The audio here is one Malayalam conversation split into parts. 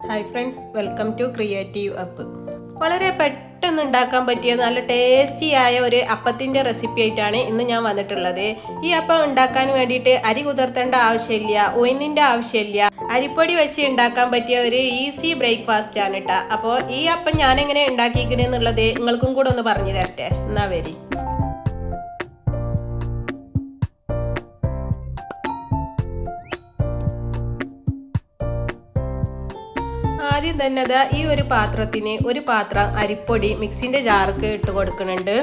Hi friends, welcome to Creative Up. വളരെ പെട്ടെന്ന് ഉണ്ടാക്കാൻ പറ്റിയ നല്ല ടേസ്റ്റി ആയ ഒരു അപ്പത്തിൻ്റെ റെസിപ്പി ആയിട്ടാണ് ഇന്ന് ഞാൻ വന്നിട്ടുള്ളത്. ഈ അപ്പം ഉണ്ടാക്കാൻ വേണ്ടിയിട്ട് അരി കുതിർത്തേണ്ട ആവശ്യമില്ല, ഉഴുന്നിൻ്റെ ആവശ്യമില്ല, അരിപ്പൊടി വെച്ച് ഉണ്ടാക്കാൻ പറ്റിയ ഒരു ഈസി ബ്രേക്ക്ഫാസ്റ്റ് ആണ് കേട്ടോ. അപ്പോൾ ഈ അപ്പം ഞാനെങ്ങനെ ഉണ്ടാക്കിയിരിക്കണെന്നുള്ളത് നിങ്ങൾക്കും കൂടെ ഒന്ന് പറഞ്ഞു തരട്ടെ. എന്നാ വരി. ആദ്യം തന്നെ അതാ ഈ ഒരു പാത്രത്തിന് ഒരു പാത്രം അരിപ്പൊടി മിക്സിൻ്റെ ജാർക്ക് ഇട്ട് കൊടുക്കുന്നുണ്ട്.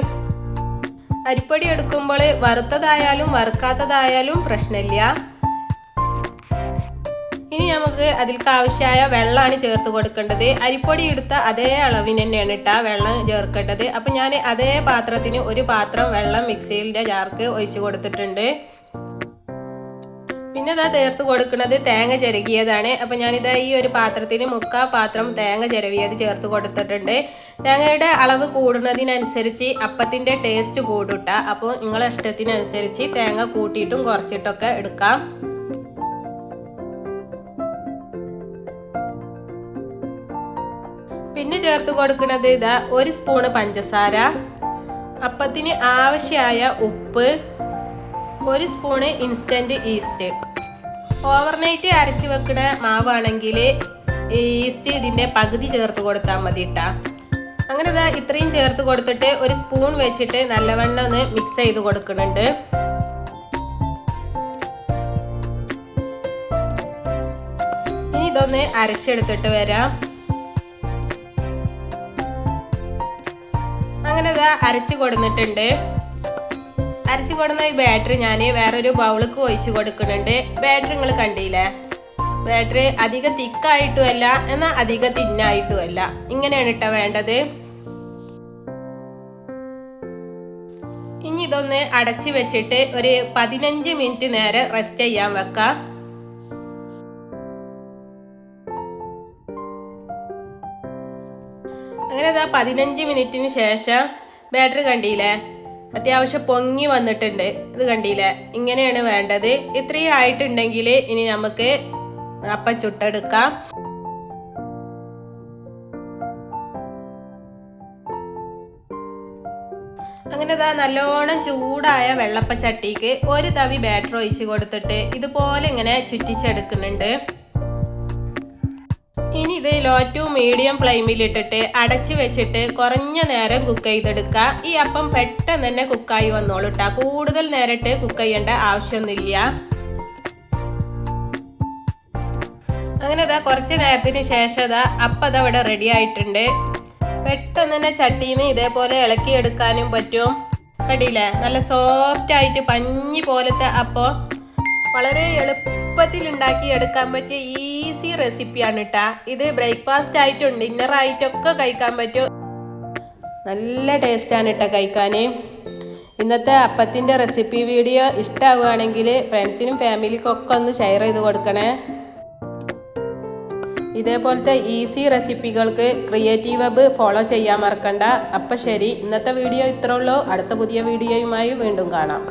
അരിപ്പൊടി എടുക്കുമ്പോൾ വറുത്തതായാലും വറുക്കാത്തതായാലും പ്രശ്നമില്ല. ഇനി നമുക്ക് അതിൽക്ക് ആവശ്യമായ വെള്ളമാണ് ചേർത്ത് കൊടുക്കേണ്ടത്. അരിപ്പൊടി എടുത്ത അതേ അളവിന് തന്നെയാണ് ഇട്ടാ വെള്ളം ചേർക്കേണ്ടത്. അപ്പം ഞാൻ അതേ പാത്രത്തിന് ഒരു പാത്രം വെള്ളം മിക്സിൻ്റെ ജാർക്ക് ഒഴിച്ചു കൊടുത്തിട്ടുണ്ട്. പിന്നെ ഇതാ ചേർത്ത് കൊടുക്കുന്നത് തേങ്ങ ചിരകിയതാണ്. അപ്പം ഞാനിതാ ഈ ഒരു പാത്രത്തിന് 3/4 പാത്രം തേങ്ങ ചിരവിയത് ചേർത്ത് കൊടുത്തിട്ടുണ്ട്. തേങ്ങയുടെ അളവ് കൂടുന്നതിനനുസരിച്ച് അപ്പത്തിൻ്റെ ടേസ്റ്റ് കൂടുട്ട. അപ്പോൾ നിങ്ങളെ ഇഷ്ടത്തിനനുസരിച്ച് തേങ്ങ കൂട്ടിയിട്ടും കുറച്ചിട്ടൊക്കെ എടുക്കാം. പിന്നെ ചേർത്ത് കൊടുക്കുന്നത് ഇതാ 1 സ്പൂണ് പഞ്ചസാര, അപ്പത്തിന് ആവശ്യമായ ഉപ്പ്, 1 സ്പൂണ് ഇൻസ്റ്റൻറ്റ് ഈസ്റ്റ്. ഓവർനൈറ്റ് അരച്ച് വെക്കുന്ന മാവാണെങ്കിൽ ഈസ്റ്റ് ഇതിൻ്റെ പകുതി ചേർത്ത് കൊടുത്താൽ മതി കേട്ടോ. അങ്ങനെ ഇതാ ഇത്രയും ചേർത്ത് കൊടുത്തിട്ട് ഒരു സ്പൂൺ വെച്ചിട്ട് നല്ലവണ്ണം ഒന്ന് മിക്സ് ചെയ്ത് കൊടുക്കുന്നുണ്ട്. ഇനി ഇതൊന്ന് അരച്ചെടുത്തിട്ട് വരാം. അങ്ങനെ ഇതാ അരച്ച് കൊടുത്തിട്ടുണ്ട്. അരച്ച് കൊടുന്ന ഈ ബാറ്ററി ഞാൻ വേറൊരു ബൗളിക്ക് ഒഴിച്ച് കൊടുക്കുന്നുണ്ട്. ബാറ്ററി നിങ്ങൾ കണ്ടില്ലേ? ബാറ്ററി അധികം തിക്കായിട്ടുമല്ല എന്നാൽ അധികം തിന്നായിട്ടുമല്ല, ഇങ്ങനെയാണ് ഇട്ട വേണ്ടത്. ഇനി ഇതൊന്ന് അടച്ച് വെച്ചിട്ട് ഒരു 15 മിനിറ്റ് നേരം റെസ്റ്റ് ചെയ്യാൻ വെക്കാം. അങ്ങനെ ഇതാ 15 മിനിറ്റിന് ശേഷം ബാറ്ററി കണ്ടില്ലേ? അത്യാവശ്യം പൊങ്ങി വന്നിട്ടുണ്ട്. ഇത് കണ്ടില്ലേ? ഇങ്ങനെയാണ് വേണ്ടത്. ഇത്രയും ആയിട്ടുണ്ടെങ്കിൽ ഇനി നമുക്ക് അപ്പം ചുട്ടെടുക്കാം. അങ്ങനെ ഇതാ നല്ലോണം ചൂടായ വെള്ളപ്പച്ചട്ടിക്ക് ഒരു തവി ബാറ്റർ ഒഴിച്ച് കൊടുത്തിട്ട് ഇതുപോലെ ഇങ്ങനെ ചുറ്റിച്ചെടുക്കുന്നുണ്ട്. ഇനി ഇത് ലോ ടു മീഡിയം ഫ്ലെയിമിലിട്ടിട്ട് അടച്ച് വെച്ചിട്ട് കുറഞ്ഞ നേരം കുക്ക് ചെയ്തെടുക്കുക. ഈ അപ്പം പെട്ടെന്ന് തന്നെ കുക്കായി വന്നോളൂ കേട്ടോ. കൂടുതൽ നേരിട്ട് കുക്ക് ചെയ്യേണ്ട ആവശ്യമൊന്നുമില്ല. അങ്ങനെ ഇതാ കുറച്ച് നേരത്തിന് ശേഷം ഇതാ അപ്പം അതവിടെ റെഡി ആയിട്ടുണ്ട്. പെട്ടെന്ന് തന്നെ ചട്ടിന്ന് ഇതേപോലെ ഇളക്കിയെടുക്കാനും പറ്റും. കണ്ടില്ലേ? നല്ല സോഫ്റ്റ് ആയിട്ട് പഞ്ഞി പോലത്തെ അപ്പം വളരെ എളുപ്പത്തിൽ ഉണ്ടാക്കി എടുക്കാൻ പറ്റിയ ഈസി റെസിപ്പിയാണ് കേട്ടോ. ഇത് ബ്രേക്ക്ഫാസ്റ്റ് ആയിട്ടും ഡിന്നർ ആയിട്ടൊക്കെ കഴിക്കാൻ പറ്റും. നല്ല ടേസ്റ്റാണ് കേട്ടോ കഴിക്കാൻ. ഇന്നത്തെ അപ്പത്തിൻ്റെ റെസിപ്പി വീഡിയോ ഇഷ്ടമാവുകയാണെങ്കിൽ ഫ്രണ്ട്സിനും ഫാമിലിക്കും ഒക്കെ ഒന്ന് ഷെയർ ചെയ്ത് കൊടുക്കണേ. ഇതേപോലത്തെ ഈസി റെസിപ്പികൾക്ക് ക്രിയേറ്റീവ് ഹബ് ഫോളോ ചെയ്യാൻ മറക്കണ്ട. അപ്പം ശരി, ഇന്നത്തെ വീഡിയോ ഇത്രേ ഉള്ളൂ. അടുത്ത പുതിയ വീഡിയോയുമായി വീണ്ടും കാണാം.